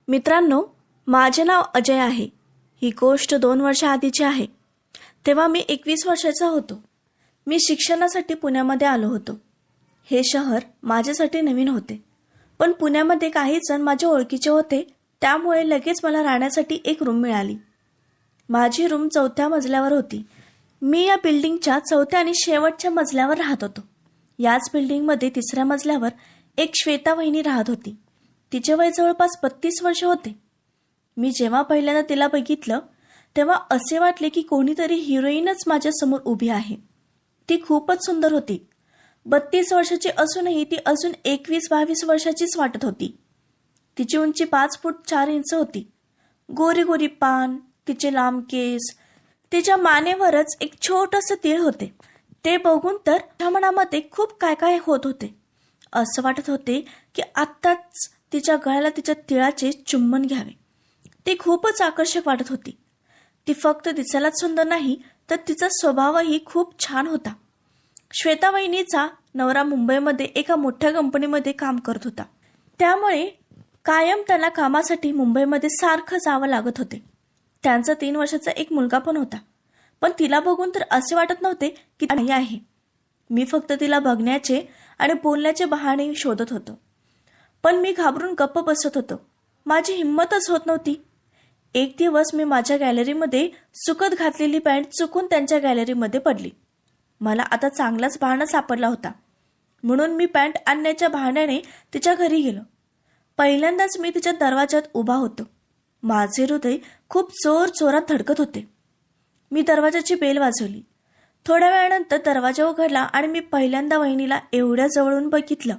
मित्रांनो, माझे नाव अजय आहे. ही गोष्ट 2 वर्षाआधीची आहे. तेव्हा मी 21 वर्षाचा होतो. मी शिक्षणासाठी पुण्यामध्ये आलो होतो. हे शहर माझ्यासाठी नवीन होते, पण पुण्यामध्ये काही जण माझ्या ओळखीचे होते, त्यामुळे लगेच मला राहण्यासाठी एक रूम मिळाली. माझी रूम 4थ्या मजल्यावर होती. मी या बिल्डिंगच्या 4थ्या आणि शेवटच्या मजल्यावर राहत होतो. याच बिल्डिंगमध्ये 3ऱ्या मजल्यावर एक श्वेता वहिनी राहत होती. तिचे वय जवळपास 32 वर्ष होते. मी जेव्हा पहिल्यांदा तिला बघितलं तेव्हा असे वाटले की कोणीतरी हिरोईनच माझ्यासमोर उभी आहे. ती खूपच सुंदर होती. 32 वर्षाची असूनही ती अजून 21-22 वर्षाचीच वाटत होती. तिची उंची 5 फूट 4 इंच होती. गोरी गोरी पान, तिचे लांब केस, तिच्या मानेवरच एक छोटंसं तीळ होते. ते बघून तर माझ्या मनामध्ये खूप काय काय होत होते. असं वाटत होते की आत्ताच तिच्या गळ्याला तिच्या तिळाचे चुंबन घ्यावे. ती खूपच आकर्षक वाटत होती. ती फक्त दिसायलाच सुंदर नाही, तर तिचा स्वभावही खूप छान होता. श्वेता वहिनीचा नवरा मुंबईमध्ये एका मोठ्या कंपनीमध्ये काम करत होता. त्यामुळे कायम त्याला कामासाठी मुंबईमध्ये सारखं जावं लागत होते. त्यांचा 3 वर्षाचा एक मुलगा पण होता. पण तिला बघून तर असे वाटत नव्हते की ती आहे. मी फक्त तिला बघण्याचे आणि बोलण्याचे बहाणे शोधत होतो. पण मी घाबरून गप्प बसत होतो. माझी हिंमतच होत नव्हती. एक दिवस मी माझ्या गॅलरीमध्ये सुकत घातलेली पॅन्ट चुकून त्यांच्या गॅलरीमध्ये पडली. मला आता चांगलाच बहाणा सापडला होता, म्हणून मी पॅन्ट आणण्याच्या बहाण्याने तिच्या घरी गेलो. पहिल्यांदाच मी तिच्या दरवाजात उभा होतो. माझे हृदय खूप जोरात धडकत होते. मी दरवाजाची बेल वाजवली. थोड्या वेळानंतर दरवाजा उघडला आणि मी पहिल्यांदा वहिनीला एवढ्या जवळून बघितलं.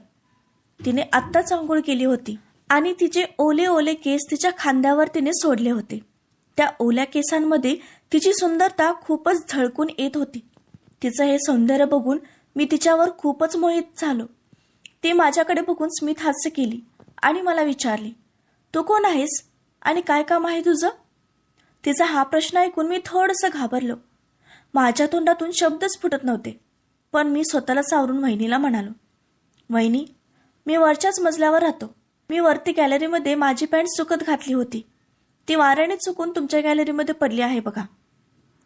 तिने आत्ताच आंघोळ केली होती आणि तिचे ओले ओले केस तिच्या खांद्यावर तिने सोडले होते. त्या ओल्या केसांमध्ये तिची सुंदरता खूपच झळकून येत होती. तिचं हे सौंदर्य बघून मी तिच्यावर खूपच मोहित झालो. ती माझ्याकडे बघून स्मित हास्य केली आणि मला विचारली, तू कोण आहेस आणि काय काम आहे तुझं? तिचा हा प्रश्न ऐकून मी थोडंसं घाबरलो. माझ्या तोंडातून शब्दच फुटत नव्हते. पण मी स्वतःला सावरून वहिनीला म्हणालो, वहिनी, मी वरच्याच मजल्यावर राहतो. मी वरती गॅलरीमध्ये माझी पॅन्ट सुकत घातली होती. ती वाऱ्याने चुकून तुमच्या गॅलरीमध्ये पडली आहे बघा.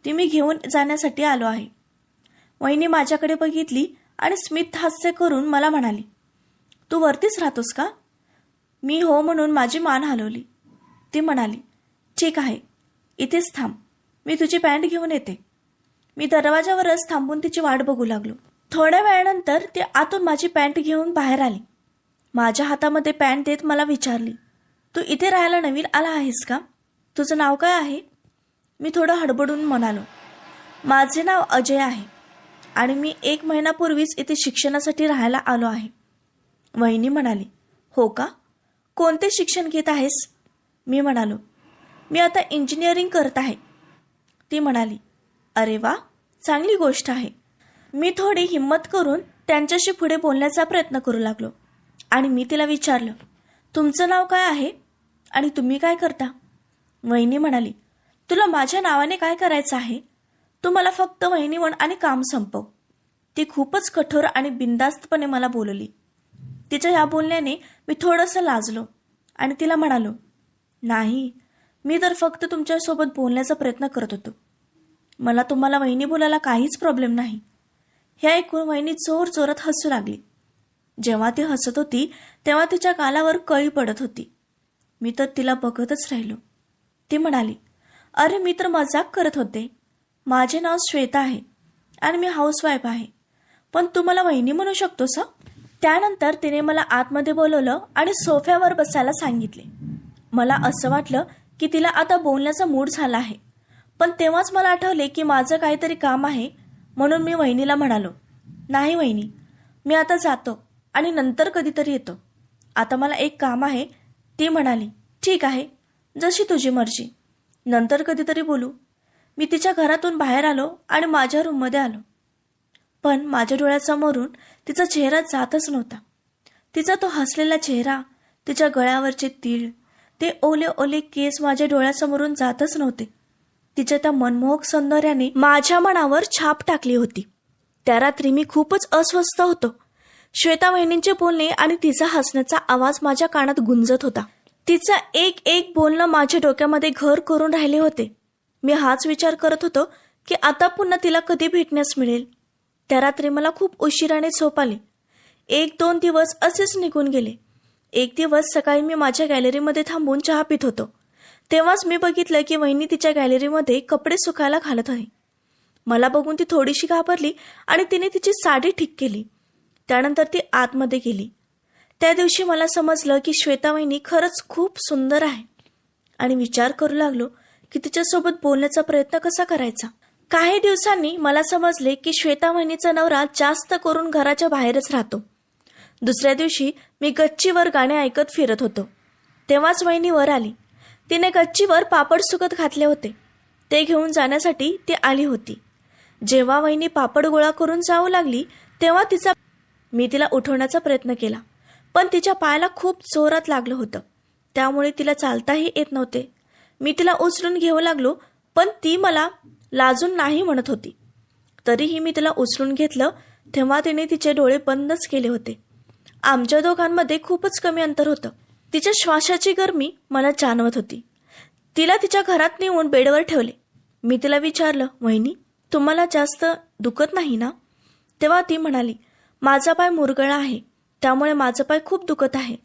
ती मी घेऊन जाण्यासाठी आलो आहे. वहिनी माझ्याकडे बघितली आणि स्मित हास्य करून मला म्हणाली, तू वरतीच राहतोस का? मी हो म्हणून माझी मान हलवली. ती म्हणाली, ठीक आहे, इथेच थांब, मी तुझी पॅन्ट घेऊन येते. मी दरवाजावरच थांबून तिची वाट बघू लागलो. थोड्या वेळानंतर ती आतून माझी पॅन्ट घेऊन बाहेर आली. माझ्या हातामध्ये पॅन्ट देत मला विचारली, तू इथे राहायला नवीन आला आहेस का? तुझं नाव काय आहे? मी थोडं हडबडून म्हणालो, माझे नाव अजय आहे आणि मी 1 महिन्यापूर्वीच इथे शिक्षणासाठी राहायला आलो आहे. वहिनी म्हणाली, हो का? कोणते शिक्षण घेत आहेस? मी म्हणालो, मी आता इंजिनिअरिंग करत आहे. ती म्हणाली, अरे वा, चांगली गोष्ट आहे. मी थोडी हिंमत करून त्यांच्याशी पुढे बोलण्याचा प्रयत्न करू लागलो आणि मी तिला विचारलं, तुमचं नाव काय आहे आणि तुम्ही काय करता? वहिनी म्हणाली, तुला माझ्या नावाने काय करायचं आहे? तू मला फक्त वहिनी म्हण आणि काम संपव. ती खूपच कठोर आणि बिनधास्तपणे मला बोलली. तिच्या या बोलण्याने मी थोडंसं लाजलो आणि तिला म्हणालो, नाही, मी तर फक्त तुमच्यासोबत बोलण्याचा प्रयत्न करत होतो. मला तुम्हाला वहिनी बोलायला काहीच प्रॉब्लेम नाही. हे ऐकून वहिनी जोरात हसू लागली. जेव्हा ती हसत होती तेव्हा तिच्या गालावर कळी पडत होती. मी तर तिला बघतच राहिलो. ती म्हणाली, अरे मी तर मजाक करत होते. माझे नाव श्वेता आहे आणि मी हाऊसवाईफ आहे, पण तू मला वहिनी म्हणू शकतोस? त्यानंतर तिने मला आतमध्ये बोलवलं आणि सोफ्यावर बसायला सांगितले. मला असं वाटलं की तिला आता बोलण्याचा मूड झाला आहे, पण तेव्हाच मला आठवले की माझं काहीतरी काम आहे, म्हणून मी वहिनीला म्हणालो, नाही वहिनी, मी आता जातो आणि नंतर कधीतरी येतो. आता मला एक काम आहे. ती म्हणाली, ठीक आहे, जशी तुझी मर्जी, नंतर कधीतरी बोलू. मी तिच्या घरातून बाहेर आलो आणि माझ्या रूममध्ये आलो. पण माझ्या डोळ्यासमोरून तिचा चेहरा जातच नव्हता. तिचा तो हसलेला चेहरा, तिच्या गळ्यावरचे तीळ, ते ओले ओले केस माझ्या डोळ्यासमोरून जातच नव्हते. तिच्या त्या मनमोहक सौंदर्याने माझ्या मनावर छाप टाकली होती. त्या रात्री मी खूपच अस्वस्थ होतो. श्वेता वहिनींचे बोलणे आणि तिचा हसण्याचा आवाज माझ्या कानात गुंजत होता. तिचा एक एक बोलणं माझ्या डोक्यामध्ये घर करून राहिले होते. मी हाच विचार करत होतो की आता पुन्हा तिला कधी भेटण्यास मिळेल. त्या रात्री मला खूप उशिराने झोप आली. 1-2 दिवस असेच निघून गेले. एक दिवस सकाळी मी माझ्या गॅलरीमध्ये थांबून चहा पित होतो. तेव्हाच मी बघितलं की वहिनी तिच्या गॅलरीमध्ये कपडे सुकायला घालत आहे. मला बघून ती थोडीशी घाबरली आणि तिने तिची साडी ठीक केली. त्यानंतर ती आतमध्ये गेली. त्या दिवशी मला समजलं की श्वेता वहिनी खरंच खूप सुंदर आहे आणि विचार करू लागलो की तिच्यासोबत बोलण्याचा प्रयत्न कसा करायचा. काही दिवसांनी मला समजले की श्वेता वहिनीचा नवरा जास्त करून घराच्या बाहेरच राहतो. दुसऱ्या दिवशी मी गच्चीवर गाणे ऐकत फिरत होतो. तेव्हाच वहिनी वर आली. तिने गच्चीवर पापड सुकत घातले होते. ते घेऊन जाण्यासाठी ती आली होती. जेव्हा वहिनी पापड गोळा करून जाऊ लागली तेव्हा मी तिला उठवण्याचा प्रयत्न केला, पण तिच्या पायाला खूप जोरात लागलं होतं. त्यामुळे तिला चालताही येत नव्हते. मी तिला उचलून घेऊ लागलो, पण ती मला लाजून नाही म्हणत होती. तरीही मी तिला उचलून घेतलं तेव्हा तिने तिचे डोळे बंदच केले होते. आमच्या दोघांमध्ये खूपच कमी अंतर होतं. तिच्या श्वासाची गरमी मला जाणवत होती. तिला तिच्या घरात नेऊन बेडवर ठेवले. मी तिला विचारलं, वहिनी तुम्हाला जास्त दुखत नाही ना? तेव्हा ती म्हणाली, माझा पाय मुरगळा आहे, त्यामुळे माझं पाय खूप दुखत आहे.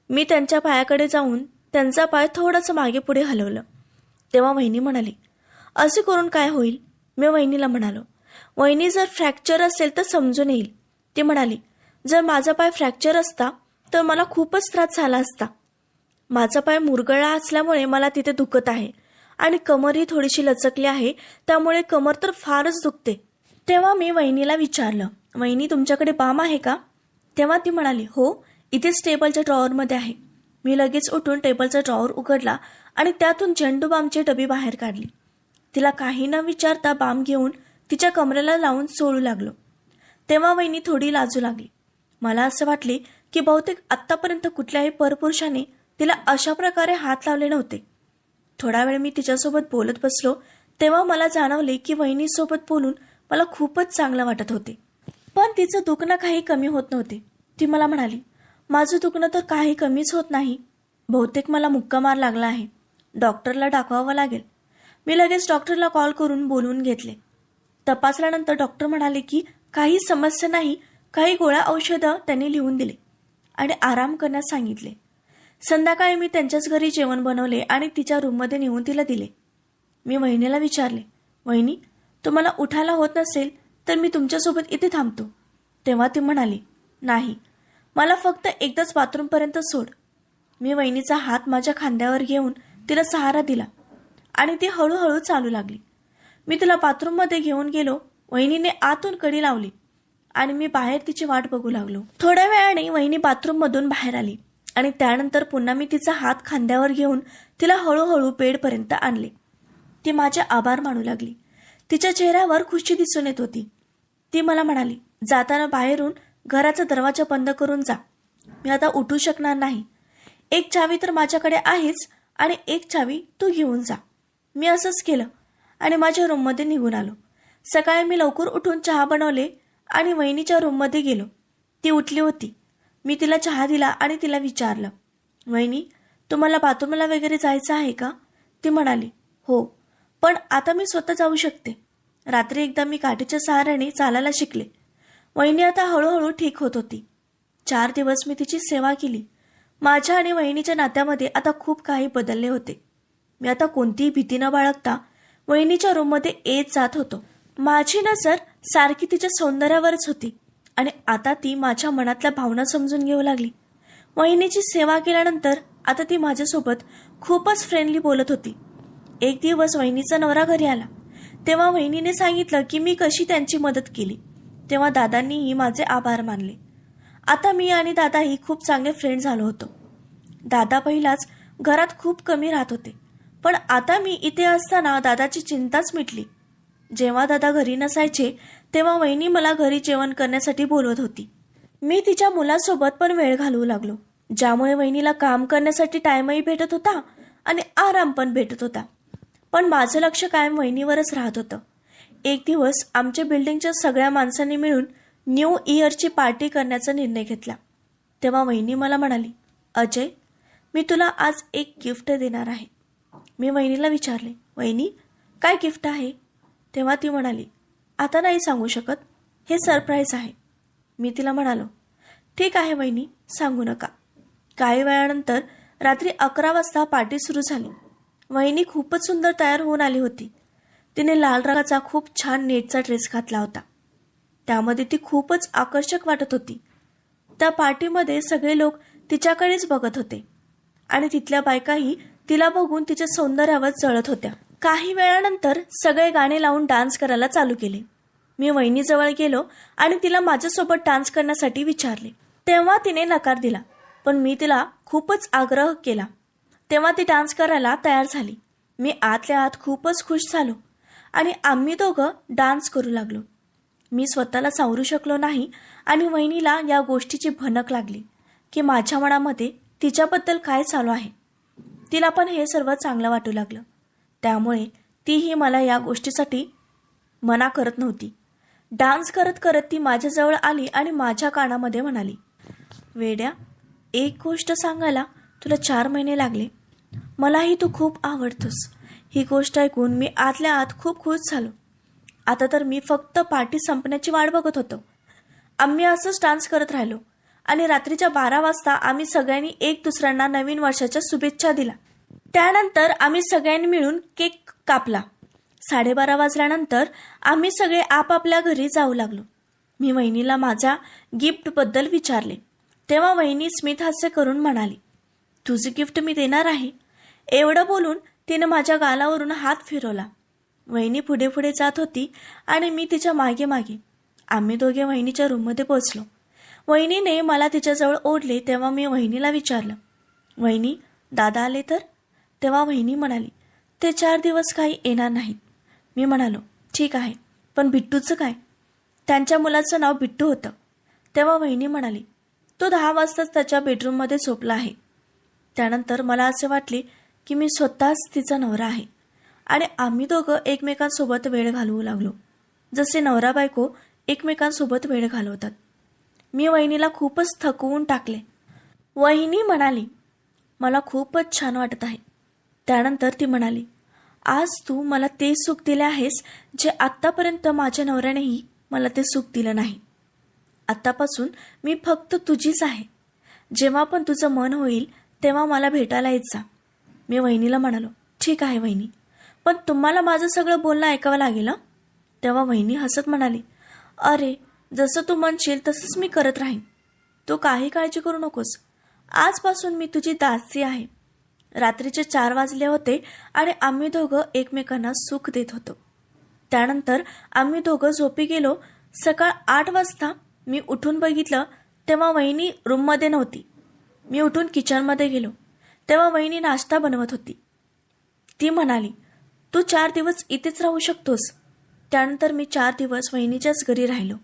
मी त्यांच्या पायाकडे जाऊन त्यांचा पाय थोडंसं मागे पुढे हलवलं. तेव्हा वहिनी म्हणाली, असे करून काय होईल? मी वहिनीला म्हणालो, वहिनी जर फ्रॅक्चर असेल तर समजून येईल. ती म्हणाली, जर माझा पाय फ्रॅक्चर असता तर मला खूपच त्रास झाला असता. माझा पाय मुरगळा असल्यामुळे मला तिथे दुखत आहे आणि कमरही थोडीशी लचकली आहे, त्यामुळे कमर तर फारच दुखते. तेव्हा मी वहिनीला विचारलं, वहिनी तुमच्याकडे बाम आहे का? तेव्हा ती म्हणाली, हो, इथेच टेबलच्या ड्रॉवरमध्ये आहे. मी लगेच उठून टेबलचा ड्रॉवर उघडला आणि त्यातून झेंडू बामची डबी बाहेर काढली. तिला काही न विचारता बाम घेऊन तिच्या कमरेला लावून चोळू लागलो. तेव्हा वहिनी थोडी लाजू लागली. मला असं वाटले की बहुतेक आत्तापर्यंत कुठल्याही परपुरुषाने तिला अशा प्रकारे हात लावले नव्हते. थोडा वेळ मी तिच्यासोबत बोलत बसलो तेव्हा मला जाणवले की वहिनीसोबत बोलून मला खूपच चांगलं वाटत होते. पण तिचं दुखणं काही कमी होत नव्हते. ती मला म्हणाली, माझं दुखणं तर काही कमीच होत नाही. बहुतेक मला मुक्का मार लागला आहे. डॉक्टरला दाखवावं लागेल. मी लगेच डॉक्टरला कॉल करून बोलवून घेतले. तपासल्यानंतर डॉक्टर म्हणाले की काही समस्या नाही. काही गोळ्या औषधं त्यांनी लिहून दिले आणि आराम करण्यास सांगितले. संध्याकाळी मी त्यांच्याच घरी जेवण बनवले आणि तिच्या रूममध्ये नेऊन तिला दिले. मी वहिनीला विचारले, वहिनी तुम्हाला उठायला होत नसेल तर मी तुमच्यासोबत इथे थांबतो. तेव्हा ती म्हणाली, नाही, मला फक्त एकदाच बाथरूमपर्यंत सोड. मी वहिनीचा हात माझ्या खांद्यावर घेऊन तिला सहारा दिला आणि ती हळूहळू चालू लागली. मी तिला बाथरूममध्ये घेऊन गेलो. वहिनीने आतून कडी लावली आणि मी बाहेर तिची वाट बघू लागलो. थोड्या वेळाने वहिनी बाथरूममधून बाहेर आली आणि त्यानंतर पुन्हा मी तिचा हात खांद्यावर घेऊन तिला हळूहळू बेडपर्यंत आणले. ती माझे आभार मानू लागली. तिच्या चेहऱ्यावर खुशी दिसून येत होती. ती मला म्हणाली, जाताना बाहेरून घराचा दरवाजा बंद करून जा. मी आता उठू शकणार नाही. एक चावी तर माझ्याकडे आहेच आणि एक चावी तू घेऊन जा. मी असंच केलं आणि माझ्या रूममध्ये निघून आलो. सकाळी मी लवकर उठून चहा बनवले आणि वहिनीच्या रूममध्ये गेलो. ती उठली होती. मी तिला चहा दिला आणि तिला विचारलं, वहिनी तुम्हाला बाथरूमला वगैरे जायचं आहे का? ती म्हणाली, हो, पण आता मी स्वतः जाऊ शकते. रात्री एकदा मी काठीच्या सहाऱ्याने चालायला शिकले. वहिनी आता हळूहळू ठीक होत होती. 4 दिवस मी तिची सेवा केली. माझ्या आणि वहिनीच्या नात्यामध्ये आता खूप काही बदलले होते. मी आता कोणतीही भीती न बाळगता वहिनीच्या रूममध्ये येत जात होतो. माझी नजर सारखी तिच्या सौंदर्यावरच होती आणि आता ती माझ्या मनातल्या भावना समजून घेऊ लागली. वहिनीची सेवा केल्यानंतर आता ती माझ्यासोबत खूपच फ्रेंडली बोलत होती. एक दिवस वहिनीचा नवरा घरी आला. तेव्हा वहिनीने सांगितलं की मी कशी त्यांची मदत केली. तेव्हा दादांनीही माझे आभार मानले. आता मी आणि दादाही खूप चांगले फ्रेंड झालो होतो. दादा पहिलाच घरात खूप कमी राहत होते, पण आता मी इथे असताना दादाची चिंताच मिटली. जेव्हा दादा घरी नसायचे तेव्हा वहिनी मला घरी जेवण करण्यासाठी बोलवत होती. मी तिच्या मुलासोबत पण वेळ घालवू लागलो, ज्यामुळे वहिनीला काम करण्यासाठी टाइमही भेटत होता आणि आराम पण भेटत होता. पण माझं लक्ष कायम वहिनीवरच राहत होतं. एक दिवस आमच्या बिल्डिंगच्या सगळ्या माणसांनी मिळून न्यू इयरची पार्टी करण्याचा निर्णय घेतला. तेव्हा वहिनी मला म्हणाली, अजय, मी तुला आज एक गिफ्ट देणार आहे. मी वहिनीला विचारले, वहिनी काय गिफ्ट आहे? तेव्हा ती म्हणाली, आता नाही सांगू शकत, हे सरप्राईज आहे. मी तिला म्हणालो, ठीक आहे वहिनी, सांगू नका. काही वेळानंतर रात्री 11 वाजता पार्टी सुरू झाली. वहिनी खूपच सुंदर तयार होऊन आली होती. तिने लाल रंगाचा खूप छान नेटचा ड्रेस घातला होता. त्यामध्ये ती खूपच आकर्षक वाटत होती. त्या पार्टीमध्ये सगळे लोक तिच्याकडेच बघत होते आणि तिथल्या बायकाही तिला बघून तिच्या सौंदर्यावर जळत होत्या. काही वेळानंतर सगळे गाणे लावून डान्स करायला चालू केले. मी वहिनीजवळ गेलो आणि तिला माझ्यासोबत डान्स करण्यासाठी विचारले. तेव्हा तिने नकार दिला, पण मी तिला खूपच आग्रह केला. तेव्हा ती डान्स करायला तयार झाली. मी आतल्या आत खूपच खुश झालो आणि आम्ही दोघं डान्स करू लागलो. मी स्वतःला सावरू शकलो नाही आणि वहिनीला या गोष्टीची भनक लागली की माझ्या मनामध्ये तिच्याबद्दल काय चालू आहे. तिला पण हे सर्व चांगलं वाटू लागलं. त्यामुळे तीही मला या गोष्टीसाठी मना करत नव्हती. डान्स करत करत ती माझ्याजवळ आली आणि माझ्या कानामध्ये म्हणाली, वेड्या, एक गोष्ट सांगायला तुला 4 महिने लागले. मलाही तू खूप आवडतोस. ही गोष्ट ऐकून मी आतल्या आत खूप खुश झालो. आता तर मी फक्त पार्टी संपण्याची वाट बघत होतो. आम्ही असंच डान्स करत राहिलो आणि रात्रीच्या 12 वाजता आम्ही सगळ्यांनी एक दुसऱ्यांना नवीन वर्षाच्या शुभेच्छा दिल्या. त्यानंतर आम्ही सगळ्यांनी मिळून केक कापला. 12:30 वाजल्यानंतर आम्ही सगळे आपापल्या घरी जाऊ लागलो. मी वहिनीला माझ्या गिफ्टबद्दल विचारले. तेव्हा वहिनी स्मित हास्य करून म्हणाली, तुझी गिफ्ट मी देणार आहे. एवढं बोलून तिने माझ्या गालावरून हात फिरवला. वहिनी पुढे पुढे जात होती आणि मी तिच्या मागे मागे. आम्ही दोघे वहिनीच्या रूममध्ये पोहोचलो. वहिनीने मला तिच्याजवळ ओढले. तेव्हा मी वहिनीला विचारलं, वहिनी, दादा आले तर? तेव्हा वहिनी म्हणाली, ते 4 दिवस काही येणार नाहीत. मी म्हणालो, ठीक आहे, पण बिट्टूचं काय? त्यांच्या मुलाचं नाव बिट्टू होतं. तेव्हा वहिनी म्हणाली, तो 10 वाजताच त्याच्या बेडरूममध्ये झोपला आहे. त्यानंतर मला असे वाटले की मी स्वतःच तिचा नवरा आहे आणि आम्ही दोघं एकमेकांसोबत वेळ घालवू लागलो, जसे नवरा बायको एकमेकांसोबत वेळ घालवतात. मी वहिनीला खूपच थकवून टाकले. वहिनी म्हणाली, मला खूपच छान वाटत आहे. त्यानंतर ती म्हणाली, आज तू मला ते सुख दिले आहेस जे आत्तापर्यंत माझ्या नवऱ्यानेही मला ते सुख दिलं नाही. आत्तापासून मी फक्त तुझीच आहे. जेव्हा पण तुझं मन होईल तेव्हा मला भेटायला येत जा. मी वहिनीला म्हणालो, ठीक आहे वहिनी, पण तुम्हाला माझं सगळं बोलणं ऐकावं लागेल. तेव्हा वहिनी हसत म्हणाली, अरे, जसं तू म्हणशील तसंच मी करत राहीन. तू काही काळजी करू नकोस. आजपासून मी तुझी दासी आहे. रात्रीचे 4 वाजले होते आणि आम्ही दोघं एकमेकांना सुख देत होतो. त्यानंतर आम्ही दोघं झोपी गेलो. सकाळ 8 वाजता मी उठून बघितलं तेव्हा वहिनी रूममध्ये नव्हती. मी उठून किचनमध्ये गेलो तेव्हा वहिनी नाश्ता बनवत होती. ती म्हणाली, तू 4 दिवस इथेच राहू शकतोस. त्यानंतर मी 4 दिवस वहिनीच्याच घरी राहिलो.